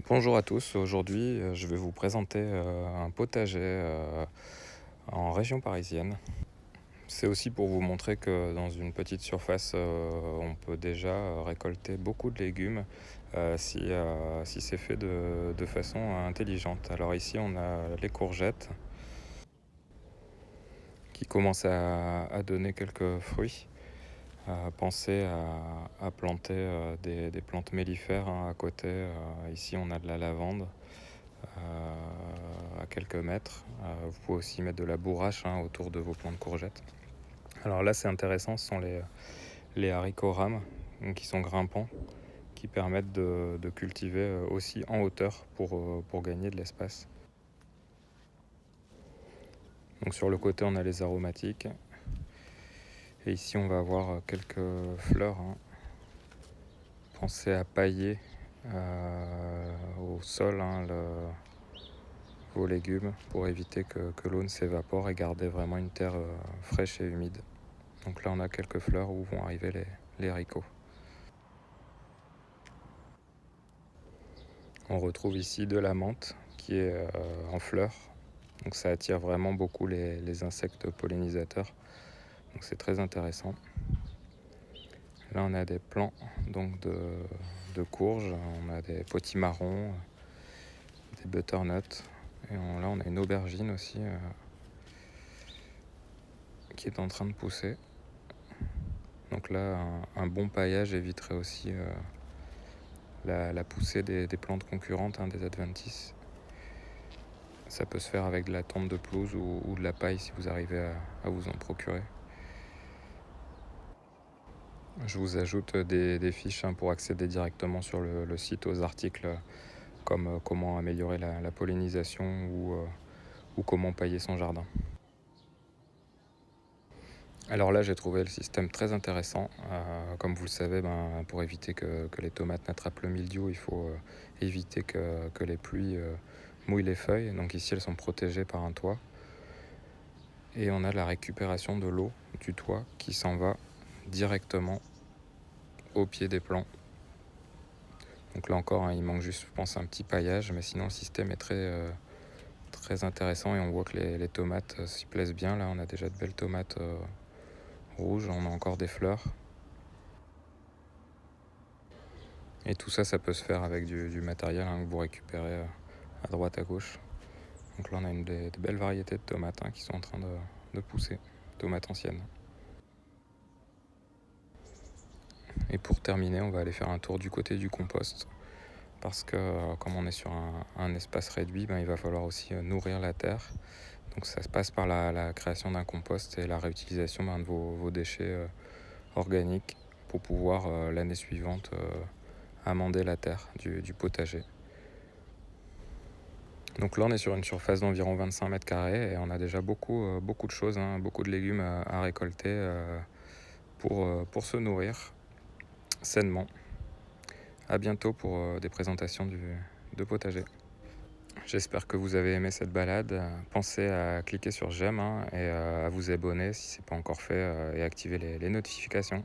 Bonjour à tous, aujourd'hui je vais vous présenter un potager en région parisienne. C'est aussi pour vous montrer que dans une petite surface on peut déjà récolter beaucoup de légumes si c'est fait de façon intelligente. Alors ici on a les courgettes qui commencent à donner quelques fruits. Pensez à planter des plantes mellifères à côté. Ici on a de la lavande à quelques mètres. Vous pouvez aussi mettre de la bourrache autour de vos plants de courgettes. Alors là c'est intéressant, ce sont les haricots rames qui sont grimpants, qui permettent de cultiver aussi en hauteur pour gagner de l'espace. Donc sur le côté on a les aromatiques. Et ici on va avoir quelques fleurs. Pensez à pailler au sol vos légumes pour éviter que l'eau ne s'évapore et garder vraiment une terre fraîche et humide. Donc là on a quelques fleurs où vont arriver les haricots. On retrouve ici de la menthe qui est en fleurs. Donc ça attire vraiment beaucoup les insectes pollinisateurs. Donc c'est très intéressant. Là on a des plants donc de courges, on a des potimarrons, des butternuts. Et là on a une aubergine aussi qui est en train de pousser. Donc là un bon paillage éviterait aussi la poussée des plantes concurrentes, des adventices. Ça peut se faire avec de la tonte de pelouse ou de la paille si vous arrivez à vous en procurer. Je vous ajoute des fiches pour accéder directement sur le site aux articles comme comment améliorer la pollinisation ou comment pailler son jardin. Alors là j'ai trouvé le système très intéressant. Comme vous le savez, pour éviter que les tomates n'attrapent le mildiou, il faut éviter que les pluies mouillent les feuilles. Donc ici elles sont protégées par un toit. Et on a la récupération de l'eau du toit qui s'en va directement au pied des plants. Donc là encore, il manque juste, je pense, un petit paillage, mais sinon le système est très intéressant et on voit que les tomates s'y plaisent bien. Là, on a déjà de belles tomates rouges, on a encore des fleurs. Et tout ça, ça peut se faire avec du matériel que vous récupérez à droite, à gauche. Donc là, on a des belles variétés de tomates qui sont en train de pousser, tomates anciennes. Et pour terminer, on va aller faire un tour du côté du compost. Parce que comme on est sur un espace réduit, il va falloir aussi nourrir la terre. Donc ça se passe par la création d'un compost et la réutilisation de vos déchets organiques pour pouvoir l'année suivante amender la terre du potager. Donc là on est sur une surface d'environ 25 mètres carrés et on a déjà beaucoup de choses, beaucoup de légumes à récolter pour se nourrir sainement. À bientôt pour des présentations de potager. J'espère que vous avez aimé cette balade. Pensez à cliquer sur j'aime et à vous abonner si ce n'est pas encore fait et activer les notifications.